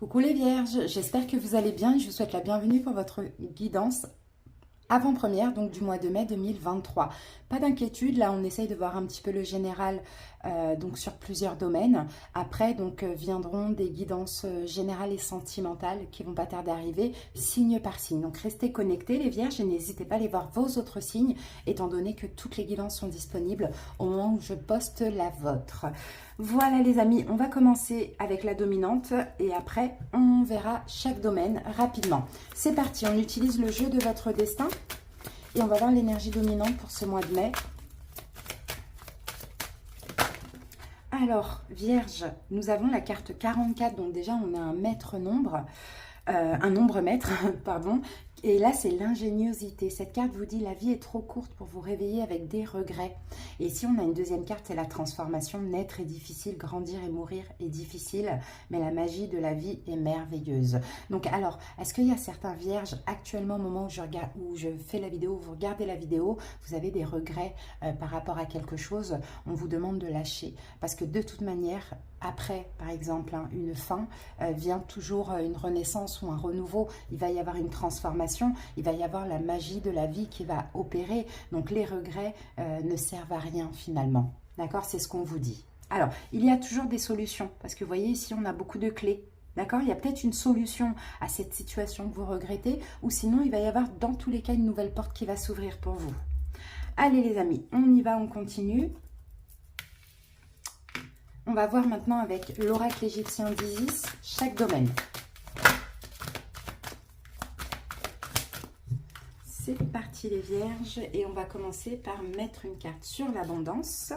Coucou les vierges, j'espère que vous allez bien et je vous souhaite la bienvenue pour votre guidance avant-première donc du mois de mai 2023. Pas d'inquiétude, là on essaye de voir un petit peu le général donc sur plusieurs domaines. Après donc viendront des guidances générales et sentimentales qui vont pas tarder à arriver signe par signe. Donc restez connectés les vierges et n'hésitez pas à aller voir vos autres signes étant donné que toutes les guidances sont disponibles au moment où je poste la vôtre. Voilà les amis, on va commencer avec la dominante et après on verra chaque domaine rapidement. C'est parti, on utilise le jeu de votre destin et on va voir l'énergie dominante pour ce mois de mai. Alors, Vierge, nous avons la carte 44, donc déjà on a un maître nombre, un nombre maître, pardon. Et là, c'est l'ingéniosité. Cette carte vous dit la vie est trop courte pour vous réveiller avec des regrets. Et ici, on a une deuxième carte, c'est la transformation. Naître est difficile, grandir et mourir est difficile, mais la magie de la vie est merveilleuse. Donc, alors, est-ce qu'il y a certains vierges actuellement, au moment où je fais la vidéo, où vous regardez la vidéo, vous avez des regrets par rapport à quelque chose, on vous demande de lâcher. Parce que de toute manière, après, par exemple, une fin, vient toujours une renaissance ou un renouveau. Il va y avoir une transformation. Il va y avoir la magie de la vie qui va opérer. Donc les regrets ne servent à rien finalement. D'accord? C'est ce qu'on vous dit. Alors, il y a toujours des solutions. Parce que vous voyez ici, on a beaucoup de clés. D'accord? Il y a peut-être une solution à cette situation que vous regrettez. Ou sinon, il va y avoir dans tous les cas une nouvelle porte qui va s'ouvrir pour vous. Allez les amis, on y va, on continue. On va voir maintenant avec l'oracle égyptien d'Isis, chaque domaine. C'est parti les vierges et on va commencer par mettre une carte sur l'abondance.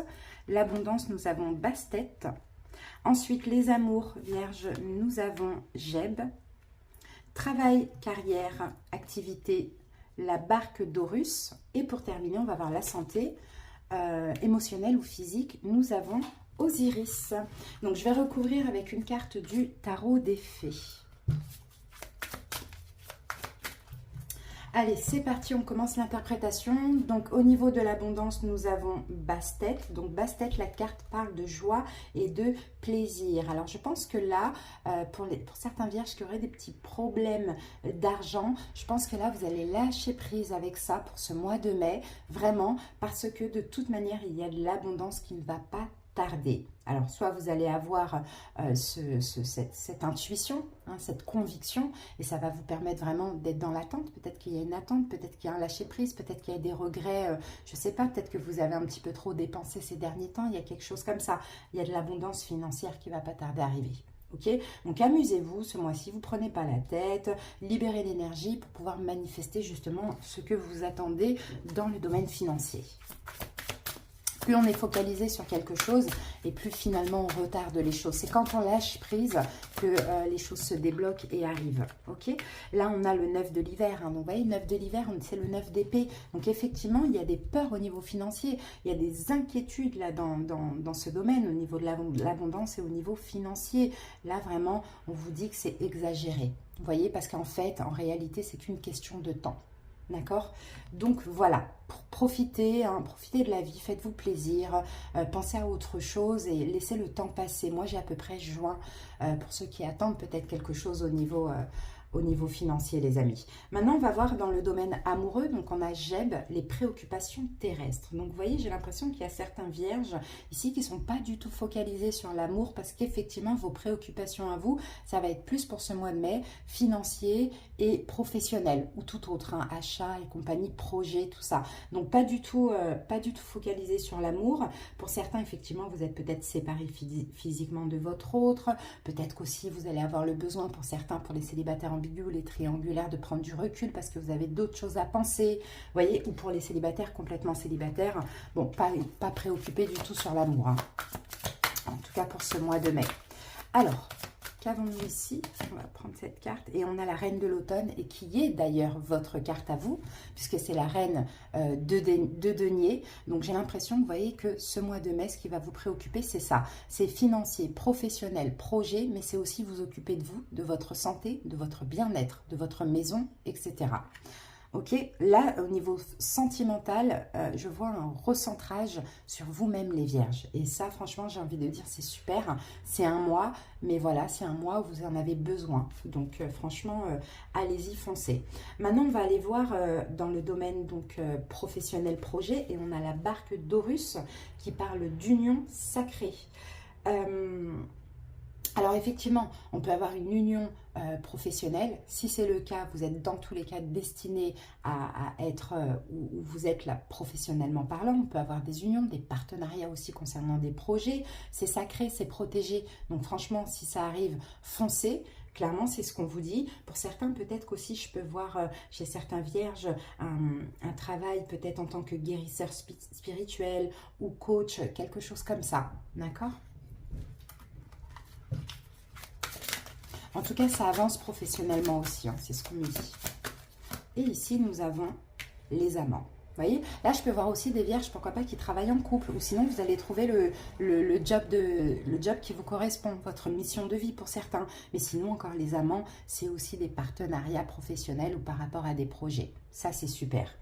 L'abondance, nous avons Bastet. Ensuite, les amours vierges, nous avons Geb. Travail, carrière, activité, la barque d'Horus. Et pour terminer, on va voir la santé émotionnelle ou physique. Nous avons Osiris. Donc, je vais recouvrir avec une carte du tarot des fées. Allez, c'est parti, on commence l'interprétation. Donc, au niveau de l'abondance, nous avons Bastet. Donc, Bastet, la carte parle de joie et de plaisir. Alors, je pense que là, pour certains vierges qui auraient des petits problèmes d'argent, je pense que là, vous allez lâcher prise avec ça pour ce mois de mai. Vraiment, parce que de toute manière, il y a de l'abondance qui ne va pas tarder. Alors, soit vous allez avoir cette intuition, cette conviction, et ça va vous permettre vraiment d'être dans l'attente. Peut-être qu'il y a une attente, peut-être qu'il y a un lâcher-prise, peut-être qu'il y a des regrets, je ne sais pas, peut-être que vous avez un petit peu trop dépensé ces derniers temps, il y a quelque chose comme ça. Il y a de l'abondance financière qui ne va pas tarder à arriver. Ok, donc amusez-vous ce mois-ci, vous ne prenez pas la tête, libérez l'énergie pour pouvoir manifester justement ce que vous attendez dans le domaine financier. Plus on est focalisé sur quelque chose et plus finalement on retarde les choses. C'est quand on lâche prise que les choses se débloquent et arrivent. Ok, là, on a le 9 de l'hiver. Donc, vous voyez, 9 de l'hiver, c'est le 9 d'épée. Donc, effectivement, il y a des peurs au niveau financier. Il y a des inquiétudes là dans ce domaine, au niveau de l'abondance et au niveau financier. Là, vraiment, on vous dit que c'est exagéré. Vous voyez, parce qu'en fait, en réalité, c'est qu'une question de temps. D'accord? Donc voilà, profitez de la vie, faites-vous plaisir, pensez à autre chose et laissez le temps passer. Moi, j'ai à peu près juin pour ceux qui attendent peut-être quelque chose au niveau financier, les amis. Maintenant, on va voir dans le domaine amoureux. Donc, on a Geb, les préoccupations terrestres. Donc, vous voyez, j'ai l'impression qu'il y a certains vierges ici qui ne sont pas du tout focalisés sur l'amour parce qu'effectivement, vos préoccupations à vous, ça va être plus pour ce mois de mai, financier et professionnel ou tout autre, achat et compagnie, projet, tout ça. Donc, pas du tout focalisé sur l'amour. Pour certains, effectivement, vous êtes peut-être séparés physiquement de votre autre. Peut-être qu'aussi, vous allez avoir le besoin, pour certains, pour les célibataires ambigus ou les triangulaires, de prendre du recul parce que vous avez d'autres choses à penser. Vous voyez, ou pour les célibataires, complètement célibataires, bon, pas préoccupés du tout sur l'amour. En tout cas, pour ce mois de mai. Alors, qu'avons-nous ici? On va prendre cette carte et on a la reine de l'automne et qui est d'ailleurs votre carte à vous puisque c'est la reine de denier. Donc j'ai l'impression que vous voyez que ce mois de mai, ce qui va vous préoccuper, c'est ça. C'est financier, professionnel, projet, mais c'est aussi vous occuper de vous, de votre santé, de votre bien-être, de votre maison, etc. Ok, là, au niveau sentimental, je vois un recentrage sur vous-même, les vierges. Et ça, franchement, j'ai envie de dire, c'est super. C'est un mois, mais voilà, c'est un mois où vous en avez besoin. Donc, franchement, allez-y, foncez. Maintenant, on va aller voir dans le domaine donc professionnel projet. Et on a la barque d'Horus qui parle d'union sacrée. Alors effectivement, on peut avoir une union professionnelle. Si c'est le cas, vous êtes dans tous les cas destiné à être où vous êtes là professionnellement parlant. On peut avoir des unions, des partenariats aussi concernant des projets. C'est sacré, c'est protégé. Donc franchement, si ça arrive, foncez. Clairement, c'est ce qu'on vous dit. Pour certains, peut-être qu'aussi, je peux voir chez certains vierges un travail peut-être en tant que guérisseur spirituel ou coach, quelque chose comme ça. D'accord ? En tout cas, ça avance professionnellement aussi, hein, c'est ce qu'on me dit. Et ici, nous avons les amants. Vous voyez, là, je peux voir aussi des vierges, pourquoi pas, qui travaillent en couple. Ou sinon, vous allez trouver le job qui vous correspond, votre mission de vie pour certains. Mais sinon, encore les amants, c'est aussi des partenariats professionnels ou par rapport à des projets. Ça, c'est super.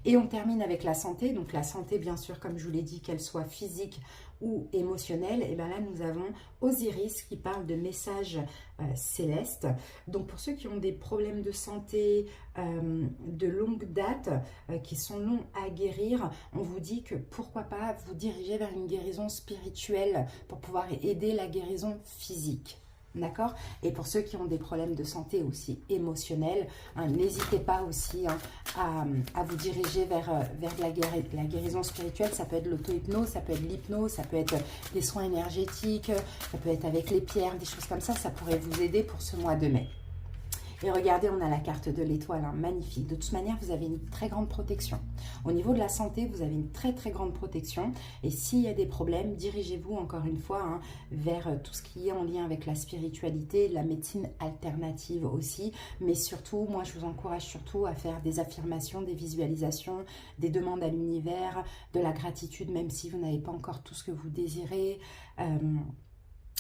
Et on termine avec la santé. Donc, la santé, bien sûr, comme je vous l'ai dit, qu'elle soit physique ou émotionnelle. Et bien là, nous avons Osiris qui parle de messages célestes. Donc, pour ceux qui ont des problèmes de santé de longue date, qui sont longs à guérir, on vous dit que pourquoi pas vous diriger vers une guérison spirituelle pour pouvoir aider la guérison physique. D'accord? Et pour ceux qui ont des problèmes de santé aussi émotionnels, hein, n'hésitez pas aussi à vous diriger vers la guérison spirituelle. Ça peut être l'auto-hypnose, ça peut être l'hypnose, ça peut être des soins énergétiques, ça peut être avec les pierres, des choses comme ça. Ça pourrait vous aider pour ce mois de mai. Et regardez, on a la carte de l'étoile, hein, magnifique. De toute manière, vous avez une très grande protection. Au niveau de la santé, vous avez une très très grande protection. Et s'il y a des problèmes, dirigez-vous encore une fois hein, vers tout ce qui est en lien avec la spiritualité, la médecine alternative aussi. Mais surtout, moi je vous encourage surtout à faire des affirmations, des visualisations, des demandes à l'univers, de la gratitude, même si vous n'avez pas encore tout ce que vous désirez.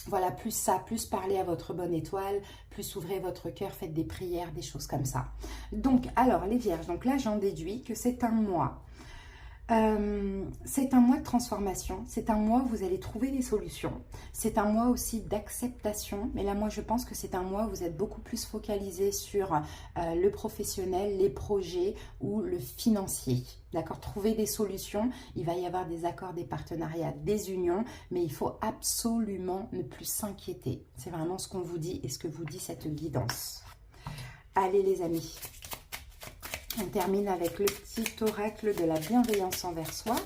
Voilà, plus ça, plus parler à votre bonne étoile, plus ouvrez votre cœur, faites des prières, des choses comme ça. Donc, alors, les vierges, donc là, j'en déduis que c'est un mois. C'est un mois de transformation, c'est un mois où vous allez trouver des solutions, c'est un mois aussi d'acceptation, mais là moi je pense que c'est un mois où vous êtes beaucoup plus focalisé sur le professionnel, les projets ou le financier, d'accord? Trouver des solutions, il va y avoir des accords, des partenariats, des unions, mais il faut absolument ne plus s'inquiéter, c'est vraiment ce qu'on vous dit et ce que vous dit cette guidance. Allez les amis, on termine avec le petit oracle de la bienveillance envers soi.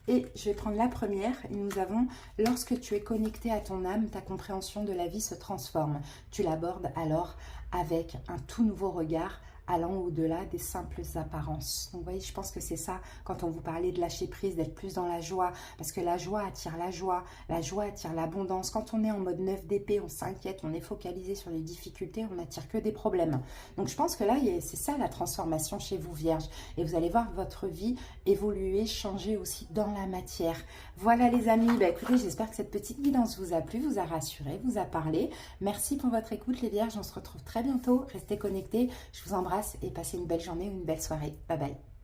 Et je vais prendre la première. Et nous avons, lorsque tu es connecté à ton âme, ta compréhension de la vie se transforme. Tu l'abordes alors avec un tout nouveau regard, allant au-delà des simples apparences. Donc, vous voyez, je pense que c'est ça, quand on vous parlait de lâcher prise, d'être plus dans la joie, parce que la joie attire la joie attire l'abondance. Quand on est en mode 9 d'épée, on s'inquiète, on est focalisé sur les difficultés, on n'attire que des problèmes. Donc, je pense que là, c'est ça la transformation chez vous, Vierge. Et vous allez voir votre vie évoluer, changer aussi dans la matière. Voilà, les amis. Bah, écoutez, j'espère que cette petite guidance vous a plu, vous a rassuré, vous a parlé. Merci pour votre écoute, les Vierges. On se retrouve très bientôt. Restez connectés. Je vous embrasse et passez une belle journée ou une belle soirée. Bye bye.